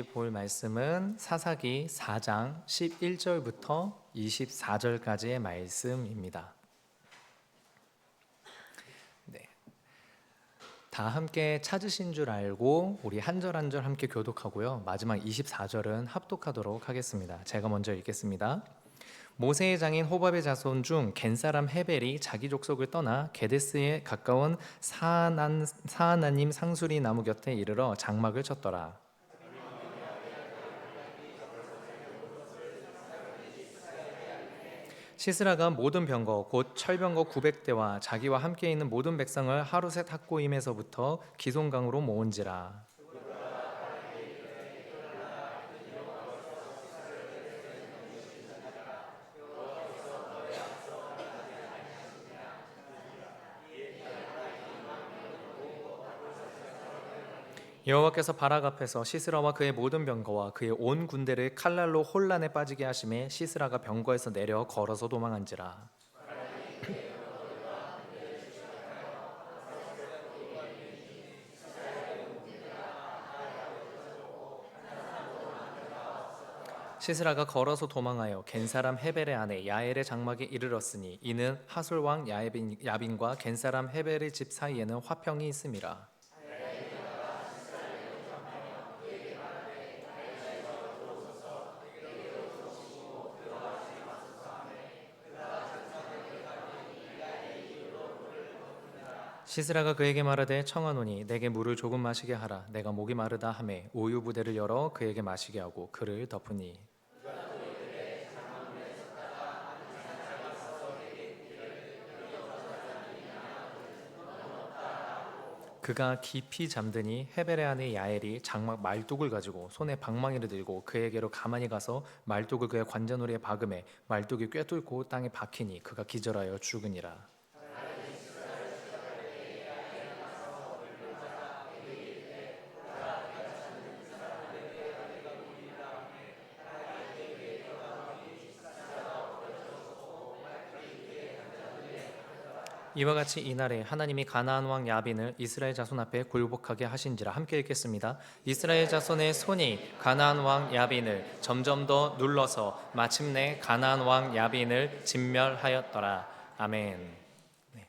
볼 말씀은 사사기 4장 11절부터 24절까지의 말씀입니다. 네. 다 함께 찾으신 줄 알고 우리 한 절 한 절 함께 교독하고요. 마지막 24절은 합독하도록 하겠습니다. 제가 먼저 읽겠습니다. 모세의 장인 호밥의 자손 중 겐 사람 헤벨이 자기 족속을 떠나 게데스에 가까운 사하나님 상수리 나무 곁에 이르러 장막을 쳤더라. 시스라가 모든 병거 곧 철병거 900대와 자기와 함께 있는 모든 백성을 하루셋 학고임에서부터 기송강으로 모은지라. 여호와께서 바락 앞에서 시스라와 그의 모든 병거와 그의 온 군대를 칼날로 혼란에 빠지게 하심에 시스라가 병거에서 내려 걸어서 도망한지라. 시스라가 걸어서 도망하여 겐 사람 헤벨의 아내 야엘의 장막에 이르렀으니 이는 하솔 왕 야빈과 겐 사람 헤벨의 집 사이에는 화평이 있음이라. 시스라가 그에게 말하되 청하노니 내게 물을 조금 마시게 하라. 내가 목이 마르다 하매 우유 부대를 열어 그에게 마시게 하고 그를 덮으니 그가 깊이 잠드니 헤벨의 아내 야엘이 장막 말뚝을 가지고 손에 방망이를 들고 그에게로 가만히 가서 말뚝을 그의 관자놀이에 박음에 말뚝이 꿰뚫고 땅에 박히니 그가 기절하여 죽으니라. 이와 같이 이날에 하나님이 가나안 왕 야빈을 이스라엘 자손 앞에 굴복하게 하신지라. 함께 읽겠습니다. 이스라엘 자손의 손이 가나안 왕 야빈을 점점 더 눌러서 마침내 가나안 왕 야빈을 진멸하였더라. 아멘. 네.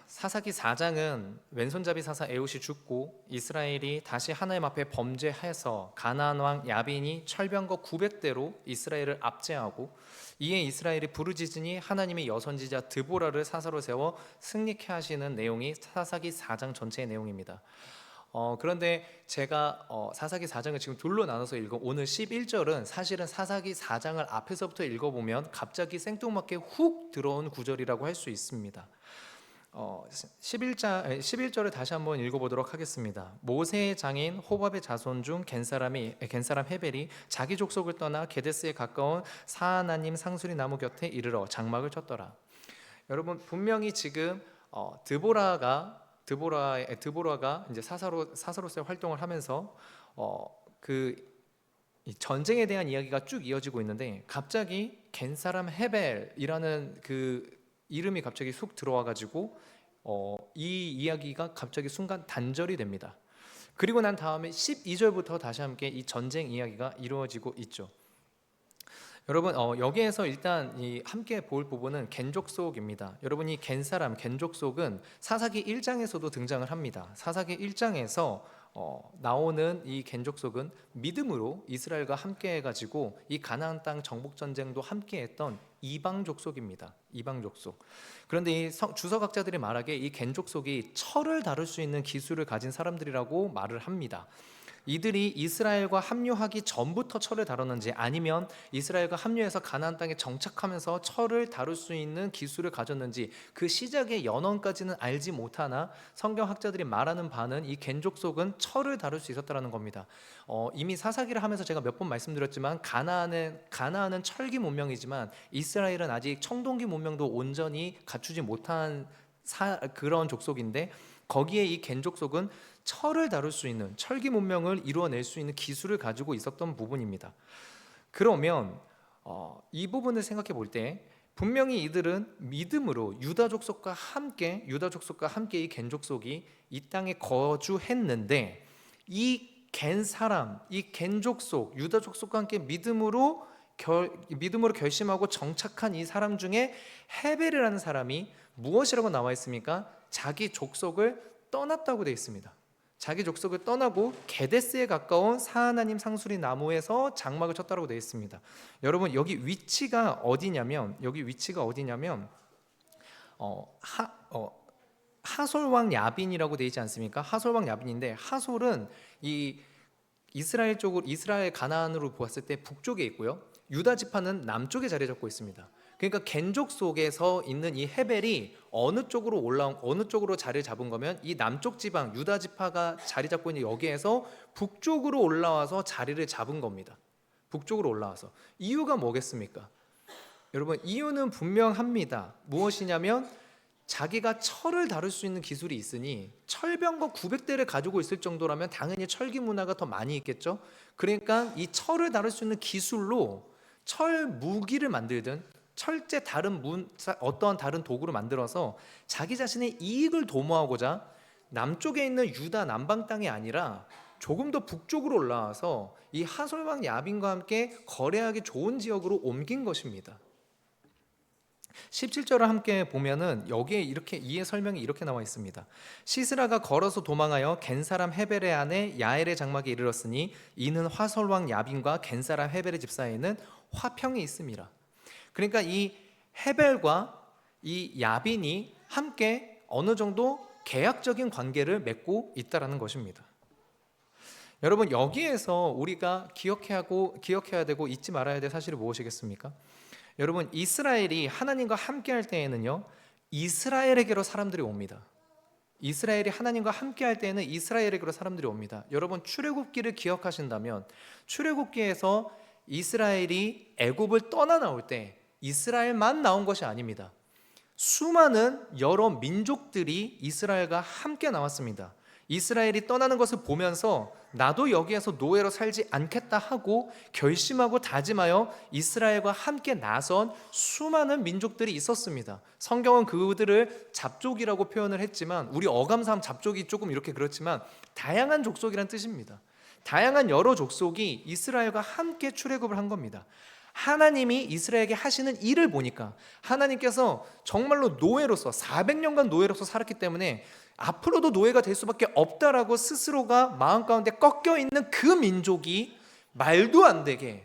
사사기 4장은 왼손잡이 사사 에훗이 죽고 이스라엘이 다시 하나님 앞에 범죄해서 가나안 왕 야빈이 철병거 900대로 이스라엘을 압제하고 이에 이스라엘이 부르짖으니 하나님의 여선지자 드보라를 사사로 세워 승리케 하시는 내용이 사사기 4장 전체의 내용입니다. 그런데 제가 사사기 4장을 지금 둘로 나눠서 읽어 오늘 11절은 사실은 사사기 4장을 앞에서부터 읽어보면 갑자기 생뚱맞게 훅 들어온 구절이라고 할 수 있습니다. 11절을 다시 한번 읽어보도록 하겠습니다. 모세의 장인 호밥의 자손 중 겐 사람 헤벨이 자기 족속을 떠나 게데스에 가까운 사하나님 상수리 나무 곁에 이르러 장막을 쳤더라. 여러분 분명히 지금 드보라가 이제 사사로서의 활동을 하면서 이 전쟁에 대한 이야기가 쭉 이어지고 있는데 갑자기 겐 사람 헤벨이라는 그 이름이 갑자기 쑥 들어와 가지고 이 이야기가 갑자기 순간 단절이 됩니다. 그리고 난 다음에 12절부터 다시 함께 이 전쟁 이야기가 이루어지고 있죠. 여러분 여기에서 일단 이 함께 볼 부분은 겐 족속입니다. 여러분 이 겐 족속은 사사기 1장에서도 등장을 합니다. 사사기 1장에서 나오는 이 겐 족속은 믿음으로 이스라엘과 함께 해가지고 이 가나안 땅 정복 전쟁도 함께했던 이방 족속입니다. 이방 족속. 그런데 이 주석학자들이 말하기에 이 겐 족속이 철을 다룰 수 있는 기술을 가진 사람들이라고 말을 합니다. 이들이 이스라엘과 합류하기 전부터 철을 다뤘는지 아니면 이스라엘과 합류해서 가나안 땅에 정착하면서 철을 다룰 수 있는 기술을 가졌는지 그 시작의 연원까지는 알지 못하나 성경학자들이 말하는 바는 이 겐 족속은 철을 다룰 수 있었다는 겁니다. 이미 사사기를 하면서 제가 몇 번 말씀드렸지만 가나안은 철기 문명이지만 이스라엘은 아직 청동기 문명도 온전히 갖추지 못한 그런 족속인데 거기에 이 겐 족속은 철을 다룰 수 있는 철기 문명을 이루어낼 수 있는 기술을 가지고 있었던 부분입니다. 그러면 이 부분을 생각해 볼 때 분명히 이들은 믿음으로 유다 족속과 함께 이 겐 족속이 이 땅에 거주했는데 이 겐 사람, 이 겐 족속, 유다 족속과 함께 믿음으로 결심하고 정착한 이 사람 중에 헤벨이라는 사람이 무엇이라고 나와 있습니까? 자기 족속을 떠났다고 되어 있습니다. 자기 족속을 떠나고 게데스에 가까운 사하나님 상수리 나무에서 장막을 쳤다고 되어 있습니다. 여러분, 여기 위치가 어디냐면 하솔 왕 야빈이라고 되어 있지 않습니까? 하솔 왕 야빈인데, 하솔은 이 이스라엘 가나안으로 보았을 때 북쪽에 있고요, 유다 지파는 남쪽에 자리 잡고 있습니다. 그러니까 겐족 속에서 있는 이 헤벨이 어느 쪽으로 자리를 잡은 거면 이 남쪽 지방 유다 지파가 자리 잡고 있는 여기에서 북쪽으로 올라와서 자리를 잡은 겁니다. 북쪽으로 올라와서. 이유가 뭐겠습니까? 여러분, 이유는 분명합니다. 무엇이냐면 자기가 철을 다룰 수 있는 기술이 있으니, 철병거 900대를 가지고 있을 정도라면 당연히 철기 문화가 더 많이 있겠죠. 그러니까 이 철을 다룰 수 있는 기술로 철 무기를 만들든 철제 어떠한 다른 도구를 만들어서 자기 자신의 이익을 도모하고자 남쪽에 있는 유다 남방 땅이 아니라 조금 더 북쪽으로 올라와서 이 하솔왕 야빈과 함께 거래하기 좋은 지역으로 옮긴 것입니다. 17절을 함께 보면은 여기에 이렇게 이해 설명이 이렇게 나와 있습니다. 시스라가 걸어서 도망하여 겐사람 헤벨의 아내 야엘의 장막에 이르렀으니 이는 하솔왕 야빈과 겐사람 헤벨의 집 사이에는 화평이 있음이라. 그러니까 이 헤벨과 이 야빈이 함께 어느 정도 계약적인 관계를 맺고 있다라는 것입니다. 여러분, 여기에서 우리가 기억해야 되고 잊지 말아야 될 사실이 무엇이겠습니까? 여러분, 이스라엘이 하나님과 함께 할 때에는요, 이스라엘에게로 사람들이 옵니다. 이스라엘이 하나님과 함께 할 때에는 이스라엘에게로 사람들이 옵니다. 여러분, 출애굽기를 기억하신다면 출애굽기에서 이스라엘이 애굽을 떠나 나올 때 이스라엘만 나온 것이 아닙니다. 수많은 여러 민족들이 이스라엘과 함께 나왔습니다. 이스라엘이 떠나는 것을 보면서 나도 여기에서 노예로 살지 않겠다 하고 결심하고 다짐하여 이스라엘과 함께 나선 수많은 민족들이 있었습니다. 성경은 그들을 잡족이라고 표현을 했지만, 우리 어감상 잡족이 조금 이렇게 그렇지만 다양한 족속이란 뜻입니다. 다양한 여러 족속이 이스라엘과 함께 출애굽을 한 겁니다. 하나님이 이스라엘에게 하시는 일을 보니까 하나님께서 정말로 노예로서 400년간 노예로서 살았기 때문에 앞으로도 노예가 될 수밖에 없다라고 스스로가 마음 가운데 꺾여 있는 그 민족이 말도 안 되게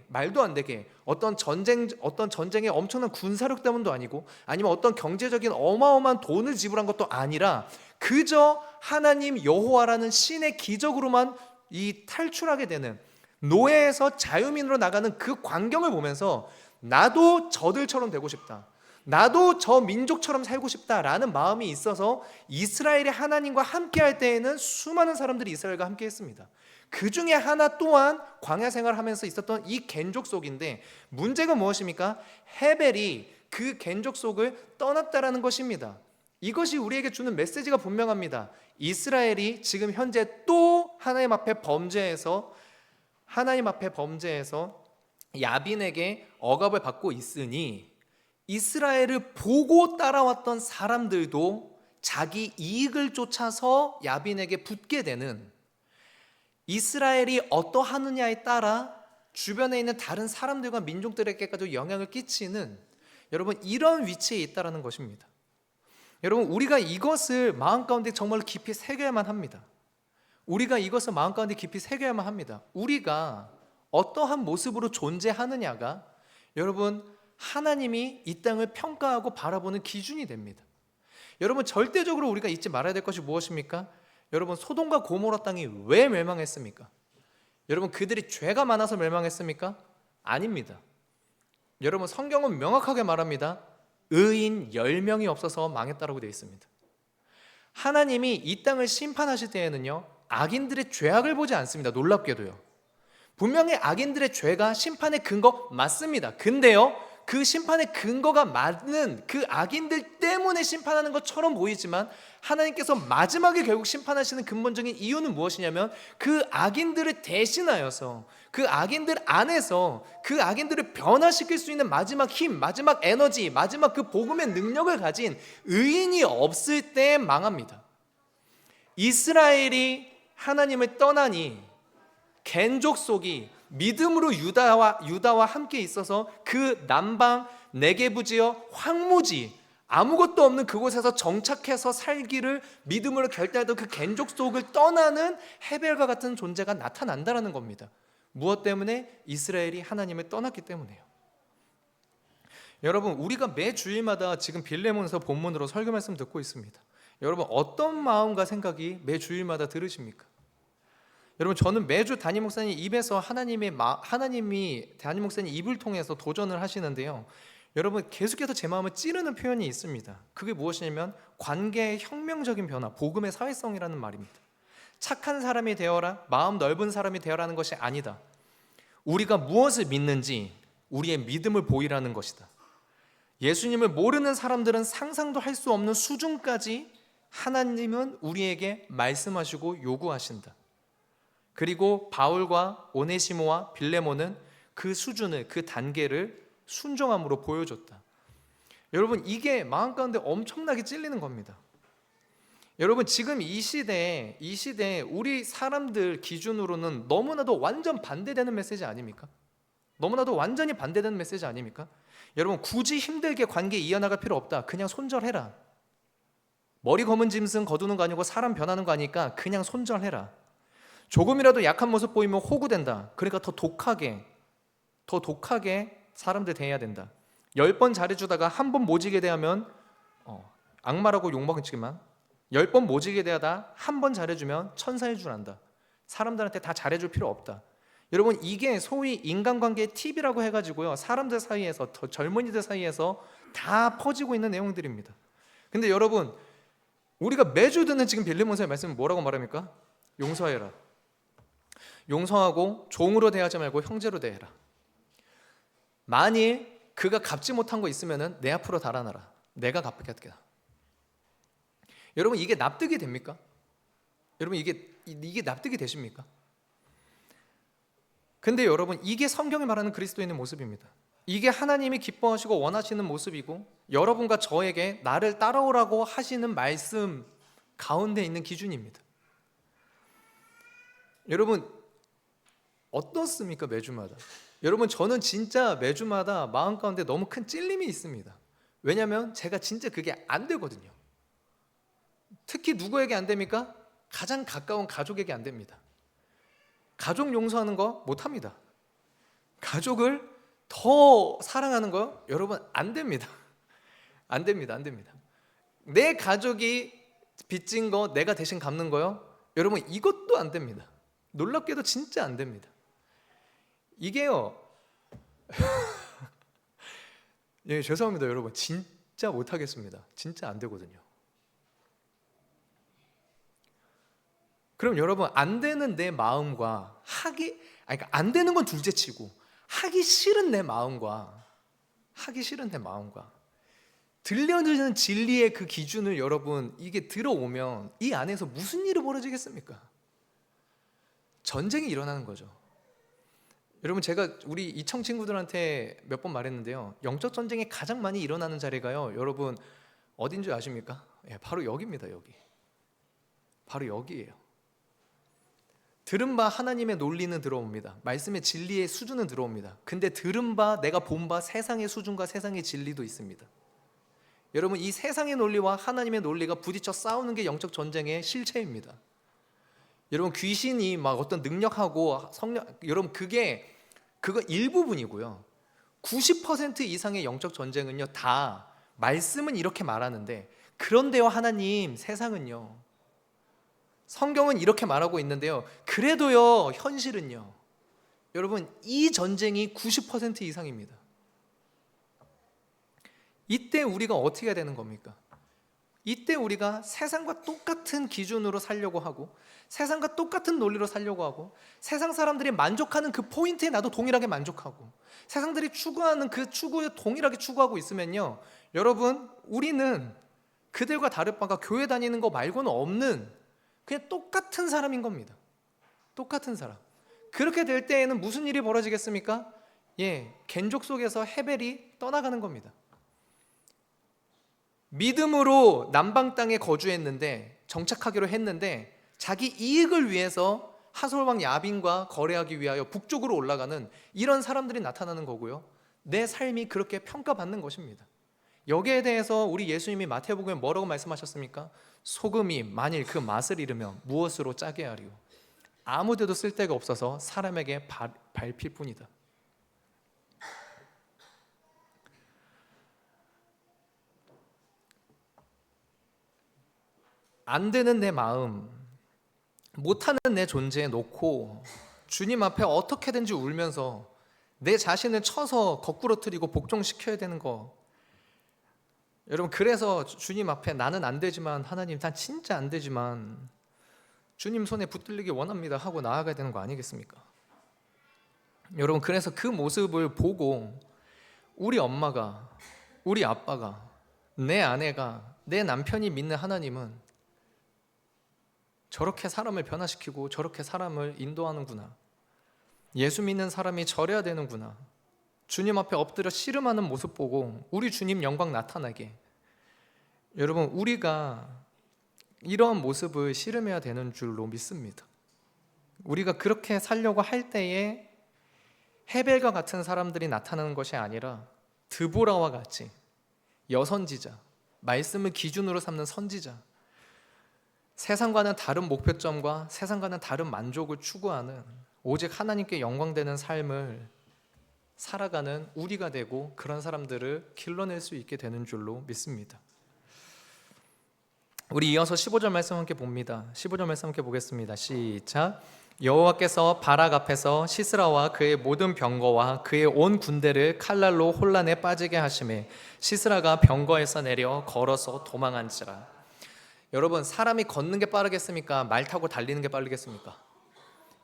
어떤 전쟁의 엄청난 군사력 때문도 아니고 아니면 어떤 경제적인 어마어마한 돈을 지불한 것도 아니라 그저 하나님 여호와라는 신의 기적으로만 이 탈출하게 되는, 노예에서 자유민으로 나가는 그 광경을 보면서 나도 저들처럼 되고 싶다, 나도 저 민족처럼 살고 싶다라는 마음이 있어서 이스라엘이 하나님과 함께 할 때에는 수많은 사람들이 이스라엘과 함께 했습니다. 그 중에 하나 또한 광야 생활하면서 있었던 이 겐족 속인데, 문제가 무엇입니까? 헤벨이 그 겐족 속을 떠났다라는 것입니다. 이것이 우리에게 주는 메시지가 분명합니다. 이스라엘이 지금 현재 또 하나님 앞에 범죄해서 야빈에게 억압을 받고 있으니, 이스라엘을 보고 따라왔던 사람들도 자기 이익을 쫓아서 야빈에게 붙게 되는, 이스라엘이 어떠하느냐에 따라 주변에 있는 다른 사람들과 민족들에게까지 영향을 끼치는, 여러분, 이런 위치에 있다는 것입니다. 여러분, 우리가 이것을 마음 가운데 정말 깊이 새겨야만 합니다. 우리가 어떠한 모습으로 존재하느냐가 여러분 하나님이 이 땅을 평가하고 바라보는 기준이 됩니다. 여러분, 절대적으로 우리가 잊지 말아야 될 것이 무엇입니까? 여러분, 소돔과 고모라 땅이 왜 멸망했습니까? 여러분, 그들이 죄가 많아서 멸망했습니까? 아닙니다. 여러분, 성경은 명확하게 말합니다. 의인 10명이 없어서 망했다라고 되어 있습니다. 하나님이 이 땅을 심판하실 때에는요, 악인들의 죄악을 보지 않습니다. 놀랍게도요. 분명히 악인들의 죄가 심판의 근거 맞습니다. 근데요, 그 심판의 근거가 맞는 그 악인들 때문에 심판하는 것처럼 보이지만 하나님께서 마지막에 결국 심판하시는 근본적인 이유는 무엇이냐면, 그 악인들을 대신하여서 그 악인들 안에서 그 악인들을 변화시킬 수 있는 마지막 힘, 마지막 에너지, 마지막 그 복음의 능력을 가진 의인이 없을 때 망합니다. 이스라엘이 하나님을 떠나니 겐족 속이 믿음으로 유다와 함께 있어서 그 남방 네게부 지역 황무지, 아무것도 없는 그곳에서 정착해서 살기를 믿음으로 결단했던 그 겐족 속을 떠나는 헤벨과 같은 존재가 나타난다라는 겁니다. 무엇 때문에? 이스라엘이 하나님을 떠났기 때문에요. 여러분, 우리가 매 주일마다 지금 빌레몬서 본문으로 설교 말씀 듣고 있습니다. 여러분, 어떤 마음과 생각이 매 주일마다 들으십니까? 여러분, 저는 매주 담임 목사님 입에서 하나님이 담임 목사님 입을 통해서 도전을 하시는데요, 여러분, 계속해서 제 마음을 찌르는 표현이 있습니다. 그게 무엇이냐면 관계의 혁명적인 변화, 복음의 사회성이라는 말입니다. 착한 사람이 되어라, 마음 넓은 사람이 되어라는 것이 아니다. 우리가 무엇을 믿는지 우리의 믿음을 보이라는 것이다. 예수님을 모르는 사람들은 상상도 할 수 없는 수준까지 하나님은 우리에게 말씀하시고 요구하신다. 그리고 바울과 오네시모와 빌레몬은 그 수준을, 그 단계를 순종함으로 보여줬다. 여러분, 이게 마음 가운데 엄청나게 찔리는 겁니다. 여러분, 지금 이 시대에 우리 사람들 기준으로는 너무나도 완전 반대되는 메시지 아닙니까? 너무나도 완전히 반대되는 메시지 아닙니까? 여러분, 굳이 힘들게 관계 이어나갈 필요 없다. 그냥 손절해라. 머리 검은 짐승 거두는 거 아니고 사람 변하는 거 아니까 그냥 손절해라. 조금이라도 약한 모습 보이면 호구된다. 그러니까 더 독하게 사람들 대해야 된다. 10번 잘해주다가 한 번 모지게 대하면 악마라고 욕먹지만 10번 모지게 대하다 한 번 잘해주면 천사인 줄 안다. 사람들한테 다 잘해줄 필요 없다. 여러분, 이게 소위 인간관계의 팁이라고 해가지고요, 사람들 사이에서, 더 젊은이들 사이에서 다 퍼지고 있는 내용들입니다. 근데 여러분, 우리가 매주 듣는 지금 빌레몬서의 말씀은 뭐라고 말합니까? 용서해라. 용서하고 종으로 대하지 말고 형제로 대해라. 만일 그가 갚지 못한 거 있으면 내 앞으로 달아나라. 내가 갚겠다. 여러분, 이게 납득이 됩니까? 여러분, 이게 납득이 되십니까? 근데 여러분, 이게 성경이 말하는 그리스도인의 모습입니다. 이게 하나님이 기뻐하시고 원하시는 모습이고, 여러분과 저에게 나를 따라오라고 하시는 말씀 가운데 있는 기준입니다. 여러분, 어떻습니까? 매주마다. 여러분, 저는 진짜 매주마다 마음 가운데 너무 큰 찔림이 있습니다. 왜냐하면 제가 진짜 그게 안 되거든요. 특히 누구에게 안 됩니까? 가장 가까운 가족에게 안 됩니다. 가족 용서하는 거 못합니다. 가족을 더 사랑하는 거 여러분 안 됩니다. 안 됩니다. 내 가족이 빚진 거 내가 대신 갚는 거요, 여러분 이것도 안 됩니다. 놀랍게도 진짜 안 됩니다. 이게요 예, 죄송합니다 여러분, 진짜 못하겠습니다. 진짜 안 되거든요. 그럼 여러분, 안 되는 내 마음과 그러니까 안 되는 건 둘째치고 하기 싫은 내 마음과 들려드는 진리의 그 기준을 여러분 이게 들어오면 이 안에서 무슨 일이 벌어지겠습니까? 전쟁이 일어나는 거죠. 여러분, 제가 우리 이청 친구들한테 몇 번 말했는데요, 영적 전쟁이 가장 많이 일어나는 자리가요, 여러분 어딘 줄 아십니까? 예, 바로 여기입니다. 여기. 바로 여기예요. 들은 바 하나님의 논리는 들어옵니다. 말씀의 진리의 수준은 들어옵니다. 근데 들은 바, 내가 본 바 세상의 수준과 세상의 진리도 있습니다. 여러분, 이 세상의 논리와 하나님의 논리가 부딪혀 싸우는 게 영적 전쟁의 실체입니다. 여러분, 귀신이 막 어떤 능력하고 성령, 여러분 그거 일부분이고요. 90% 이상의 영적 전쟁은요, 다 말씀은 이렇게 말하는데, 그런데요 하나님, 세상은요, 성경은 이렇게 말하고 있는데요, 그래도요 현실은요, 여러분 이 전쟁이 90% 이상입니다. 이때 우리가 어떻게 해야 되는 겁니까? 이때 우리가 세상과 똑같은 기준으로 살려고 하고, 세상과 똑같은 논리로 살려고 하고, 세상 사람들이 만족하는 그 포인트에 나도 동일하게 만족하고, 세상들이 추구하는 그 추구에 동일하게 추구하고 있으면요, 여러분 우리는 그들과 다를 바가 교회 다니는 거 말고는 없는 그냥 똑같은 사람인 겁니다. 똑같은 사람. 그렇게 될 때에는 무슨 일이 벌어지겠습니까? 예, 겐족 속에서 헤벨이 떠나가는 겁니다. 믿음으로 남방 땅에 거주했는데, 정착하기로 했는데, 자기 이익을 위해서 하솔왕 야빈과 거래하기 위하여 북쪽으로 올라가는 이런 사람들이 나타나는 거고요. 내 삶이 그렇게 평가받는 것입니다. 여기에 대해서 우리 예수님이 마태복음에 뭐라고 말씀하셨습니까? 소금이 만일 그 맛을 잃으면 무엇으로 짜게 하리요? 아무데도 쓸데가 없어서 사람에게 밟힐 뿐이다. 안 되는 내 마음, 못하는 내 존재에 놓고 주님 앞에 어떻게든지 울면서 내 자신을 쳐서 거꾸로뜨리고 복종시켜야 되는 거, 여러분, 그래서 주님 앞에 나는 안 되지만 하나님 난 진짜 안 되지만 주님 손에 붙들리기 원합니다 하고 나아가야 되는 거 아니겠습니까? 여러분, 그래서 그 모습을 보고 우리 엄마가, 우리 아빠가, 내 아내가, 내 남편이 믿는 하나님은 저렇게 사람을 변화시키고 저렇게 사람을 인도하는구나, 예수 믿는 사람이 저래야 되는구나, 주님 앞에 엎드려 씨름하는 모습 보고 우리 주님 영광 나타나게, 여러분, 우리가 이러한 모습을 씨름해야 되는 줄로 믿습니다. 우리가 그렇게 살려고 할 때에 헤벨과 같은 사람들이 나타나는 것이 아니라 드보라와 같이 여선지자, 말씀을 기준으로 삼는 선지자, 세상과는 다른 목표점과 세상과는 다른 만족을 추구하는 오직 하나님께 영광되는 삶을 살아가는 우리가 되고 그런 사람들을 길러낼 수 있게 되는 줄로 믿습니다. 우리 이어서 15절 말씀 함께 봅니다. 15절 말씀 함께 보겠습니다. 시작. 여호와께서 바락 앞에서 시스라와 그의 모든 병거와 그의 온 군대를 칼날로 혼란에 빠지게 하시매 시스라가 병거에서 내려 걸어서 도망한지라. 여러분, 사람이 걷는 게 빠르겠습니까? 말 타고 달리는 게 빠르겠습니까?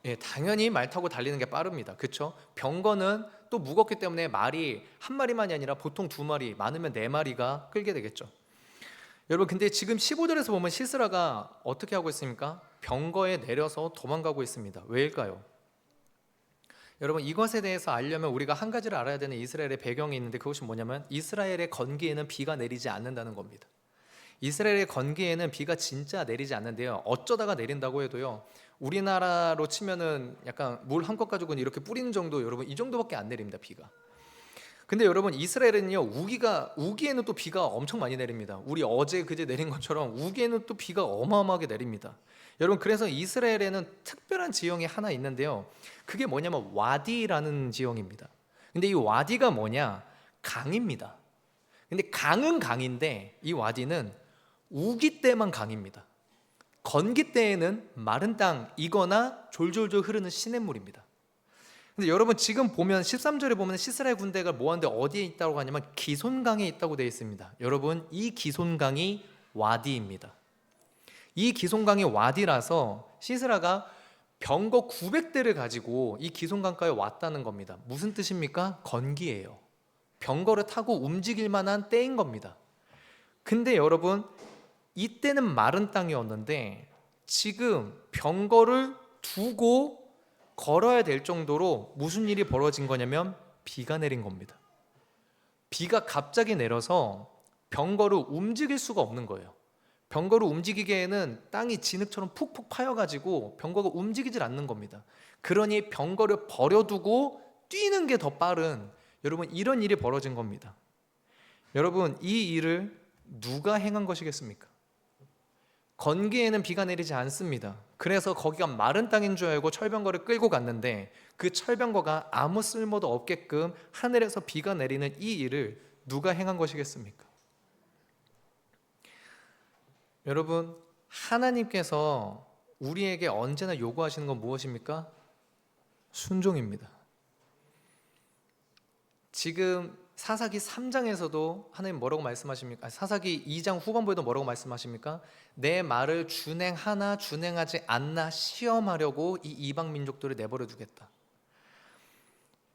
예, 당연히 말 타고 달리는 게 빠릅니다. 그렇죠? 병거는 또 무겁기 때문에 말이 한 마리만이 아니라 보통 두 마리, 많으면 네 마리가 끌게 되겠죠. 여러분, 근데 지금 15절에서 보면 시스라가 어떻게 하고 있습니까? 병거에 내려서 도망가고 있습니다. 왜일까요? 여러분, 이것에 대해서 알려면 우리가 한 가지를 알아야 되는 이스라엘의 배경이 있는데, 그것이 뭐냐면 이스라엘의 건기에는 비가 내리지 않는다는 겁니다. 이스라엘의 건기에는 비가 진짜 내리지 않는데요, 어쩌다가 내린다고 해도요, 우리나라로 치면은 약간 물 한 컵 가지고는 이렇게 뿌리는 정도, 여러분, 이 정도밖에 안 내립니다, 비가. 근데 여러분, 이스라엘은요, 우기에는 또 비가 엄청 많이 내립니다. 우리 어제 그제 내린 것처럼 우기에는 또 비가 어마어마하게 내립니다. 여러분, 그래서 이스라엘에는 특별한 지형이 하나 있는데요, 그게 뭐냐면 와디라는 지형입니다. 근데 이 와디가 뭐냐? 강입니다. 근데 강은 강인데 이 와디는 우기 때만 강입니다. 건기 때에는 마른 땅이거나 졸졸졸 흐르는 시냇물입니다. 근데 여러분, 지금 보면 13절에 보면 시스라의 군대가 뭐하는데 어디에 있다고 하냐면 기손강에 있다고 되어 있습니다. 여러분, 이 기손강이 와디입니다. 이 기손강이 와디라서 시스라가 병거 900대를 가지고 이 기손강가에 왔다는 겁니다. 무슨 뜻입니까? 건기예요. 병거를 타고 움직일 만한 때인 겁니다. 근데 여러분, 이때는 마른 땅이었는데 지금 병거를 두고 걸어야 될 정도로 무슨 일이 벌어진 거냐면 비가 내린 겁니다. 비가 갑자기 내려서 병거를 움직일 수가 없는 거예요. 병거를 움직이기에는 땅이 진흙처럼 푹푹 파여가지고 병거가 움직이질 않는 겁니다. 그러니 병거를 버려두고 뛰는 게 더 빠른, 여러분, 이런 일이 벌어진 겁니다. 여러분, 이 일을 누가 행한 것이겠습니까? 건기에는 비가 내리지 않습니다. 그래서 거기가 마른 땅인 줄 알고 철병거를 끌고 갔는데 그 철병거가 아무 쓸모도 없게끔 하늘에서 비가 내리는 이 일을 누가 행한 것이겠습니까? 여러분, 하나님께서 우리에게 언제나 요구하시는 건 무엇입니까? 순종입니다. 지금 사사기 3장에서도 하나님 뭐라고 말씀하십니까? 사사기 2장 후반부에도 뭐라고 말씀하십니까? 내 말을 준행하나 준행하지 않나 시험하려고 이 이방 민족들을 내버려 두겠다.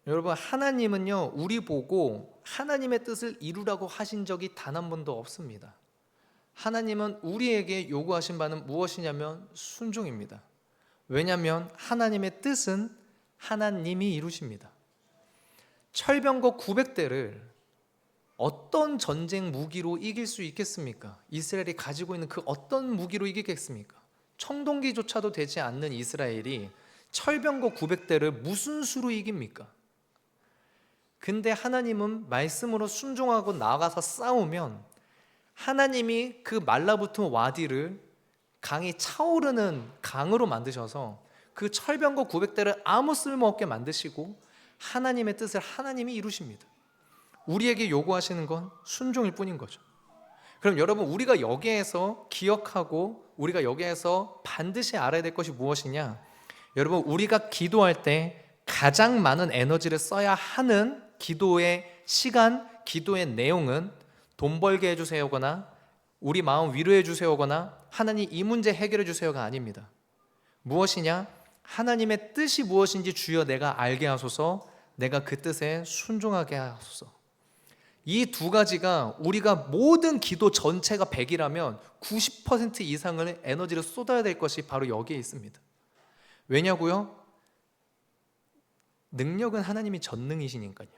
여러분, 하나님은요, 우리 보고 하나님의 뜻을 이루라고 하신 적이 단 한 번도 없습니다. 하나님은 우리에게 요구하신 바는 무엇이냐면 순종입니다. 왜냐하면 하나님의 뜻은 하나님이 이루십니다. 철병거 900대를 어떤 전쟁 무기로 이길 수 있겠습니까? 이스라엘이 가지고 있는 그 어떤 무기로 이기겠습니까? 청동기조차도 되지 않는 이스라엘이 철병거 900대를 무슨 수로 이깁니까? 근데 하나님은 말씀으로 순종하고 나가서 싸우면 하나님이 그 말라붙은 와디를 강이 차오르는 강으로 만드셔서 그 철병거 900대를 아무 쓸모없게 만드시고 하나님의 뜻을 하나님이 이루십니다. 우리에게 요구하시는 건 순종일 뿐인 거죠. 그럼 여러분, 우리가 여기에서 기억하고 우리가 여기에서 반드시 알아야 될 것이 무엇이냐? 여러분, 우리가 기도할 때 가장 많은 에너지를 써야 하는 기도의 시간, 기도의 내용은 돈 벌게 해주세요거나 우리 마음 위로해 주세요거나 하나님 이 문제 해결해 주세요가 아닙니다. 무엇이냐? 하나님의 뜻이 무엇인지 주여 내가 알게 하소서, 내가 그 뜻에 순종하게 하소서. 이 두 가지가 우리가 모든 기도 전체가 100이라면 90% 이상의 에너지를 쏟아야 될 것이 바로 여기에 있습니다. 왜냐고요? 능력은 하나님이 전능이시니까요.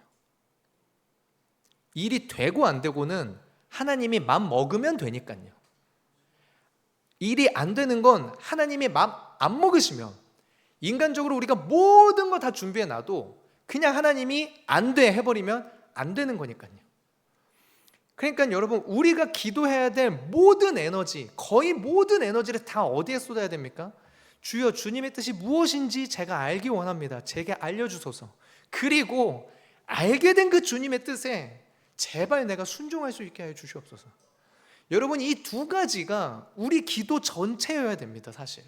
일이 되고 안 되고는 하나님이 맘 먹으면 되니까요. 일이 안 되는 건 하나님이 맘 안 먹으시면, 인간적으로 우리가 모든 거 다 준비해 놔도 그냥 하나님이 안 돼 해버리면 안 되는 거니까요. 그러니까 여러분, 우리가 기도해야 될 모든 에너지, 거의 모든 에너지를 다 어디에 쏟아야 됩니까? 주여, 주님의 뜻이 무엇인지 제가 알기 원합니다. 제게 알려주소서. 그리고 알게 된 그 주님의 뜻에 제발 내가 순종할 수 있게 해 주시옵소서. 여러분, 이 두 가지가 우리 기도 전체여야 됩니다. 사실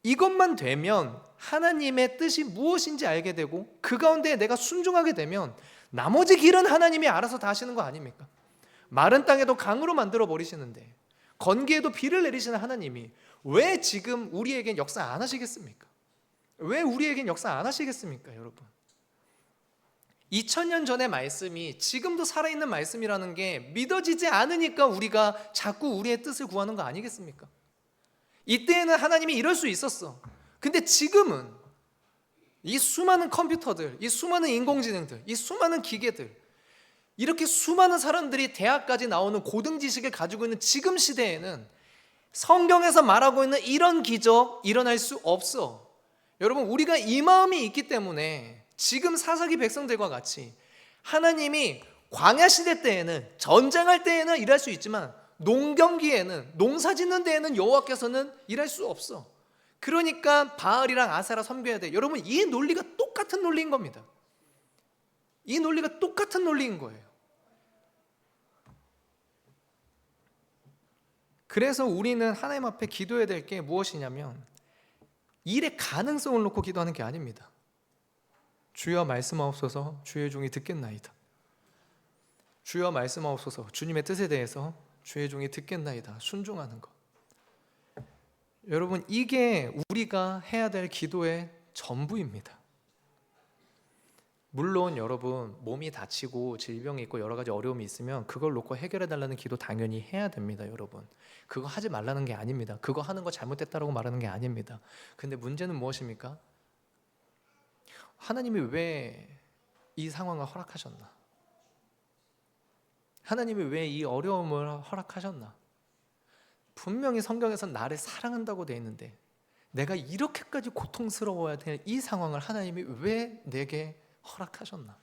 이것만 되면 하나님의 뜻이 무엇인지 알게 되고 그 가운데 내가 순종하게 되면 나머지 길은 하나님이 알아서 다 하시는 거 아닙니까? 마른 땅에도 강으로 만들어 버리시는데 건기에도 비를 내리시는 하나님이 왜 지금 우리에겐 역사 안 하시겠습니까? 왜 우리에겐 역사 안 하시겠습니까? 여러분, 2000년 전의 말씀이 지금도 살아있는 말씀이라는 게 믿어지지 않으니까 우리가 자꾸 우리의 뜻을 구하는 거 아니겠습니까? 이때에는 하나님이 이럴 수 있었어. 근데 지금은 이 수많은 컴퓨터들, 이 수많은 인공지능들, 이 수많은 기계들, 이렇게 수많은 사람들이 대학까지 나오는 고등 지식을 가지고 있는 지금 시대에는 성경에서 말하고 있는 이런 기적 일어날 수 없어. 여러분, 우리가 이 마음이 있기 때문에 지금 사사기 백성들과 같이 하나님이 광야 시대 때에는, 전쟁할 때에는 일할 수 있지만 농경기에는, 농사 짓는 데에는 여호와께서는 일할 수 없어. 그러니까 바알이랑 아세라 섬겨야 돼. 여러분, 이 논리가 똑같은 논리인 겁니다. 이 논리가 똑같은 논리인 거예요. 그래서 우리는 하나님 앞에 기도해야 될 게 무엇이냐면 일의 가능성을 놓고 기도하는 게 아닙니다. 주여 말씀하옵소서, 주의 종이 듣겠나이다. 주여 말씀하옵소서, 주님의 뜻에 대해서 주의 종이 듣겠나이다. 순종하는 것. 여러분, 이게 우리가 해야 될 기도의 전부입니다. 물론 여러분, 몸이 다치고 질병이 있고 여러 가지 어려움이 있으면 그걸 놓고 해결해 달라는 기도 당연히 해야 됩니다. 여러분, 그거 하지 말라는 게 아닙니다. 그거 하는 거 잘못됐다고 말하는 게 아닙니다. 근데 문제는 무엇입니까? 하나님이 왜 이 상황을 허락하셨나? 하나님이 왜 이 어려움을 허락하셨나? 분명히 성경에서 나를 사랑한다고 되어 있는데 내가 이렇게까지 고통스러워야 될 이 상황을 하나님이 왜 내게 허락하셨나?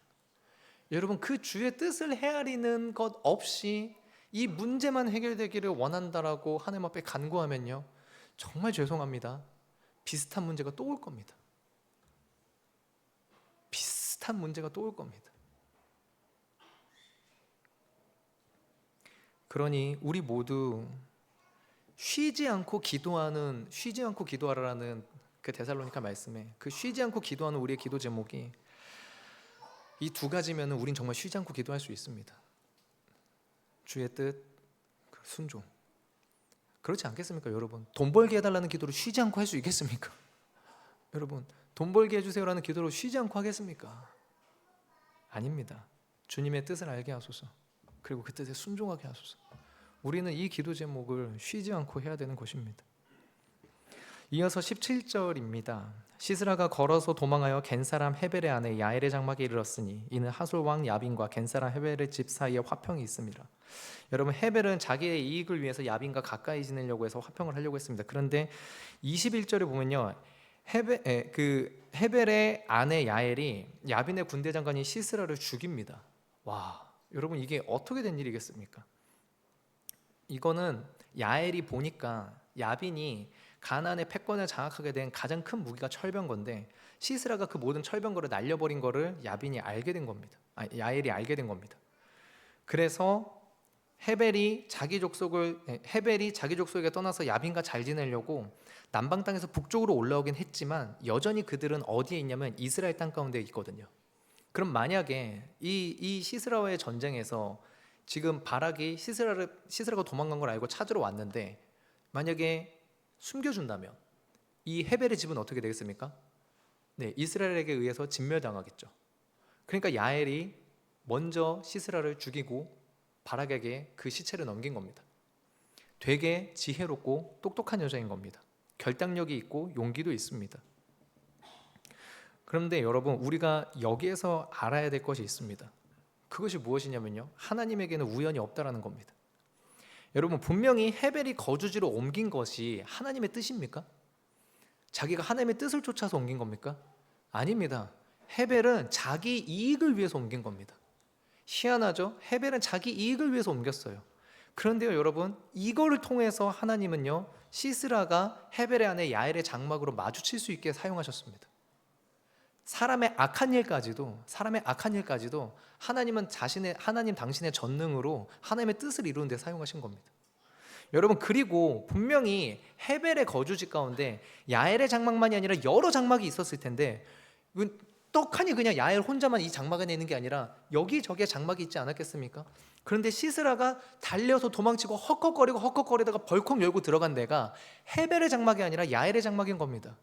여러분, 그 주의 뜻을 헤아리는 것 없이 이 문제만 해결되기를 원한다라고 하나님 앞에 간구하면요, 정말 죄송합니다. 비슷한 문제가 또 올 겁니다. 비슷한 문제가 또 올 겁니다. 그러니 우리 모두 쉬지 않고 기도하라는 그 데살로니가 말씀에 그 쉬지 않고 기도하는 우리의 기도 제목이 이 두 가지면 우린 정말 쉬지 않고 기도할 수 있습니다. 주의 뜻, 순종. 그렇지 않겠습니까? 여러분, 돈 벌게 해달라는 기도를 쉬지 않고 할 수 있겠습니까? 여러분, 돈 벌게 해주세요라는 기도를 쉬지 않고 하겠습니까? 아닙니다. 주님의 뜻을 알게 하소서, 그리고 그 뜻에 순종하게 하소서. 우리는 이 기도 제목을 쉬지 않고 해야 되는 것입니다. 이어서 17절입니다. 시스라가 걸어서 도망하여 겐사람 헤벨의 아내 야엘의 장막에 이르렀으니 이는 하솔 왕 야빈과 겐사람 헤벨의 집 사이에 화평이 있습니다. 여러분, 헤벨은 자기의 이익을 위해서 야빈과 가까이 지내려고 해서 화평을 하려고 했습니다. 그런데 21절에 보면요, 헤벨의 아내 야엘이 야빈의 군대 장관인 시스라를 죽입니다. 와, 여러분 이게 어떻게 된 일이겠습니까? 이거는 야엘이 보니까 야빈이 가나안의 패권을 장악하게 된 가장 큰 무기가 철병거인데 시스라가 그 모든 철병거를 날려버린 거를 야빈이 알게 된 겁니다. 야엘이 알게 된 겁니다. 그래서 헤벨이 자기 족속에게 떠나서 야빈과 잘 지내려고 남방 땅에서 북쪽으로 올라오긴 했지만 여전히 그들은 어디에 있냐면 이스라엘 땅 가운데 있거든요. 그럼 만약에 이 시스라와의 전쟁에서 지금 바락이 시스라가 도망간 걸 알고 찾으러 왔는데 만약에 숨겨준다면 이 헤벨의 집은 어떻게 되겠습니까? 네, 이스라엘에게 의해서 진멸당하겠죠. 그러니까 야엘이 먼저 시스라를 죽이고 바락에게 그 시체를 넘긴 겁니다. 되게 지혜롭고 똑똑한 여자인 겁니다. 결단력이 있고 용기도 있습니다. 그런데 여러분, 우리가 여기에서 알아야 될 것이 있습니다. 그것이 무엇이냐면요, 하나님에게는 우연이 없다라는 겁니다. 여러분, 분명히 헤벨이 거주지로 옮긴 것이 하나님의 뜻입니까? 자기가 하나님의 뜻을 쫓아서 옮긴 겁니까? 아닙니다. 헤벨은 자기 이익을 위해서 옮긴 겁니다. 희한하죠? 헤벨은 자기 이익을 위해서 옮겼어요. 그런데요, 여러분, 이거를 통해서 하나님은요, 시스라가 헤벨의 아내 야엘의 장막으로 마주칠 수 있게 사용하셨습니다. 사람의 악한 일까지도 하나님 당신의 전능으로 하나님의 뜻을 이루는 데 사용하신 겁니다. 여러분, 그리고 분명히 헤벨의 거주지 가운데 야엘의 장막만이 아니라 여러 장막이 있었을 텐데 떡하니 그냥 야엘 혼자만 이 장막 안에 있는 게 아니라 여기저기에 장막이 있지 않았겠습니까? 그런데 시스라가 달려서 도망치고 헉헉거리다가 벌컥 열고 들어간 데가 헤벨의 장막이 아니라 야엘의 장막인 겁니다.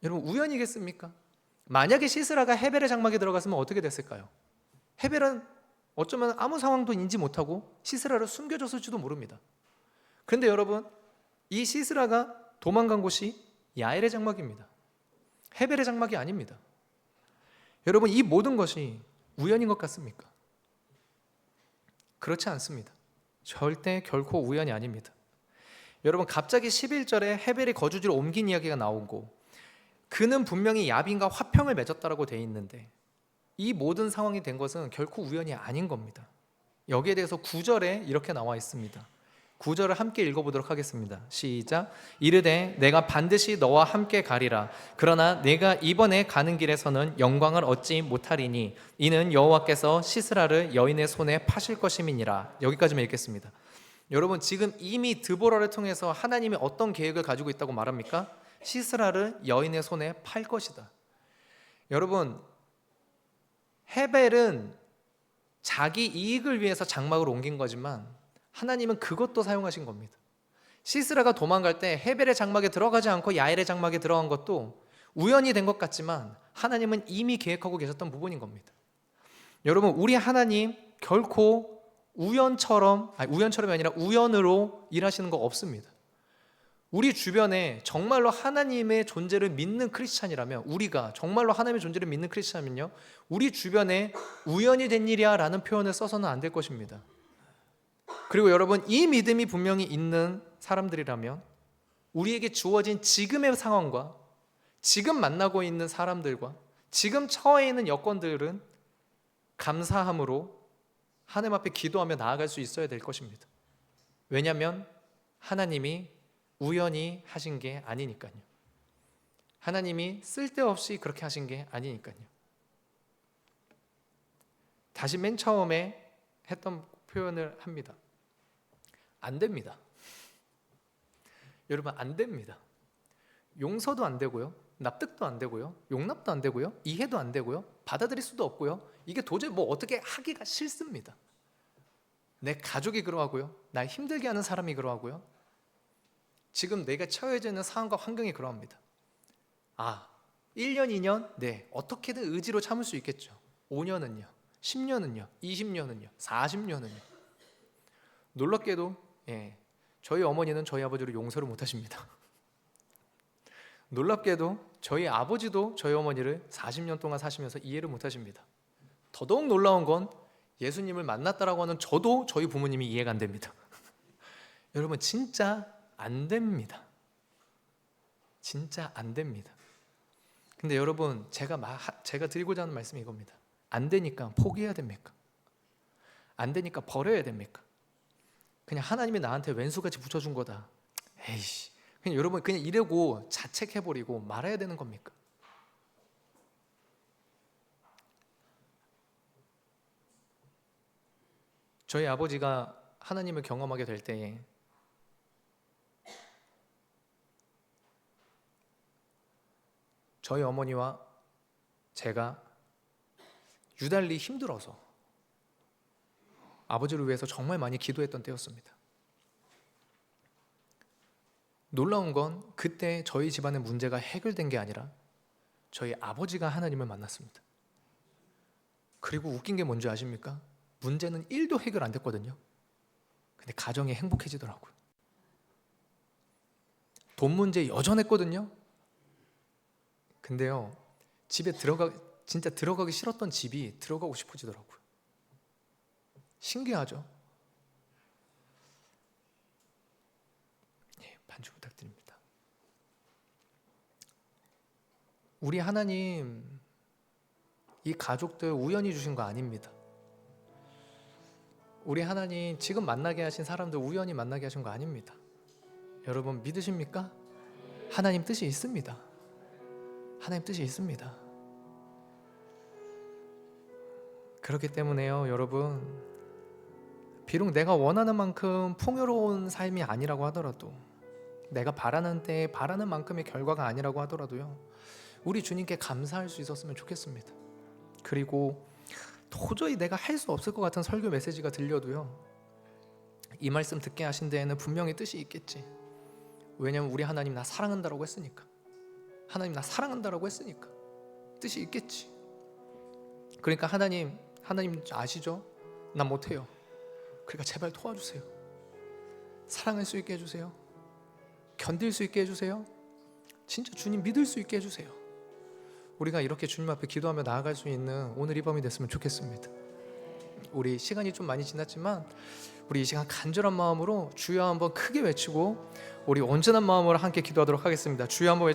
여러분, 우연이겠습니까? 만약에 시스라가 헤벨의 장막에 들어갔으면 어떻게 됐을까요? 헤벨은 어쩌면 아무 상황도 인지 못하고 시스라를 숨겨줬을지도 모릅니다. 그런데 여러분, 이 시스라가 도망간 곳이 야엘의 장막입니다. 헤벨의 장막이 아닙니다. 여러분, 이 모든 것이 우연인 것 같습니까? 그렇지 않습니다. 절대 결코 우연이 아닙니다. 여러분, 갑자기 11절에 헤벨이 거주지를 옮긴 이야기가 나오고 그는 분명히 야빈과 화평을 맺었다라고 돼 있는데 이 모든 상황이 된 것은 결코 우연이 아닌 겁니다. 여기에 대해서 9절에 이렇게 나와 있습니다. 9절을 함께 읽어보도록 하겠습니다. 시작. 이르되 내가 반드시 너와 함께 가리라. 그러나 내가 이번에 가는 길에서는 영광을 얻지 못하리니 이는 여호와께서 시스라를 여인의 손에 파실 것임이니라. 여기까지만 읽겠습니다. 여러분, 지금 이미 드보라를 통해서 하나님이 어떤 계획을 가지고 있다고 말합니까? 시스라를 여인의 손에 팔 것이다. 여러분, 헤벨은 자기 이익을 위해서 장막을 옮긴 거지만 하나님은 그것도 사용하신 겁니다. 시스라가 도망갈 때 헤벨의 장막에 들어가지 않고 야엘의 장막에 들어간 것도 우연이 된 것 같지만 하나님은 이미 계획하고 계셨던 부분인 겁니다. 여러분, 우리 하나님 결코 우연처럼이 아니라 우연으로 일하시는 거 없습니다. 우리 주변에 정말로 하나님의 존재를 믿는 크리스찬이라면, 우리가 정말로 하나님의 존재를 믿는 크리스찬이면요, 우리 주변에 우연이 된 일이야 라는 표현을 써서는 안 될 것입니다. 그리고 여러분, 이 믿음이 분명히 있는 사람들이라면 우리에게 주어진 지금의 상황과 지금 만나고 있는 사람들과 지금 처해 있는 여건들은 감사함으로 하나님 앞에 기도하며 나아갈 수 있어야 될 것입니다. 왜냐하면 하나님이 우연히 하신 게 아니니까요. 하나님이 쓸데없이 그렇게 하신 게 아니니까요. 다시 맨 처음에 했던 표현을 합니다. 안 됩니다. 여러분, 안 됩니다. 용서도 안 되고요, 납득도 안 되고요, 용납도 안 되고요, 이해도 안 되고요, 받아들일 수도 없고요. 이게 도저히 어떻게 하기가 싫습니다. 내 가족이 그러하고요, 날 힘들게 하는 사람이 그러하고요, 지금 내가 처해져 있는 상황과 환경이 그러합니다. 1년, 2년? 네, 어떻게든 의지로 참을 수 있겠죠. 5년은요, 10년은요, 20년은요, 40년은요. 놀랍게도 저희 어머니는 저희 아버지를 용서를 못하십니다. 놀랍게도 저희 아버지도 저희 어머니를 40년 동안 사시면서 이해를 못하십니다. 더더욱 놀라운 건 예수님을 만났다라고 하는 저도 저희 부모님이 이해가 안 됩니다. 여러분, 진짜 안 됩니다. 진짜 안 됩니다. 근데 여러분, 제가 드리고자 하는 말씀이 이겁니다. 안 되니까 포기해야 됩니까? 안 되니까 버려야 됩니까? 그냥 하나님이 나한테 왼수같이 붙여준 거다, 에이씨, 그냥 여러분 그냥 이러고 자책해버리고 말아야 되는 겁니까? 저희 아버지가 하나님을 경험하게 될 때에 저희 어머니와 제가 유달리 힘들어서 아버지를 위해서 정말 많이 기도했던 때였습니다. 놀라운 건 그때 저희 집안의 문제가 해결된 게 아니라 저희 아버지가 하나님을 만났습니다. 그리고 웃긴 게 뭔지 아십니까? 문제는 1도 해결 안 됐거든요. 근데 가정이 행복해지더라고요. 돈 문제 여전했거든요. 근데요, 집에 진짜 들어가기 싫었던 집이 들어가고 싶어지더라고요. 신기하죠? 예, 반주 부탁드립니다. 우리 하나님, 이 가족들 우연히 주신 거 아닙니다. 우리 하나님 지금 만나게 하신 사람들 우연히 만나게 하신 거 아닙니다. 여러분 믿으십니까? 하나님 뜻이 있습니다. 하나님 뜻이 있습니다. 그렇기 때문에요, 여러분, 비록 내가 원하는 만큼 풍요로운 삶이 아니라고 하더라도, 내가 바라는 때에 바라는 만큼의 결과가 아니라고 하더라도요, 우리 주님께 감사할 수 있었으면 좋겠습니다. 그리고 도저히 내가 할 수 없을 것 같은 설교 메시지가 들려도요, 이 말씀 듣게 하신 데에는 분명히 뜻이 있겠지. 왜냐하면 우리 하나님 나 사랑한다라고 했으니까. 하나님 나 사랑한다라고 했으니까 뜻이 있겠지. 그러니까 하나님 아시죠? 난 못해요. 그러니까 제발 도와주세요. 사랑할 수 있게 해주세요. 견딜 수 있게 해주세요. 진짜 주님 믿을 수 있게 해주세요. 우리가 이렇게 주님 앞에 기도하며 나아갈 수 있는 오늘 이 밤이 됐으면 좋겠습니다. 우리 시간이 좀 많이 지났지만 우리 이 시간 간절한 마음으로 주여 한번 크게 외치고 우리 온전한 마음으로 함께 기도하도록 하겠습니다. 주여 한번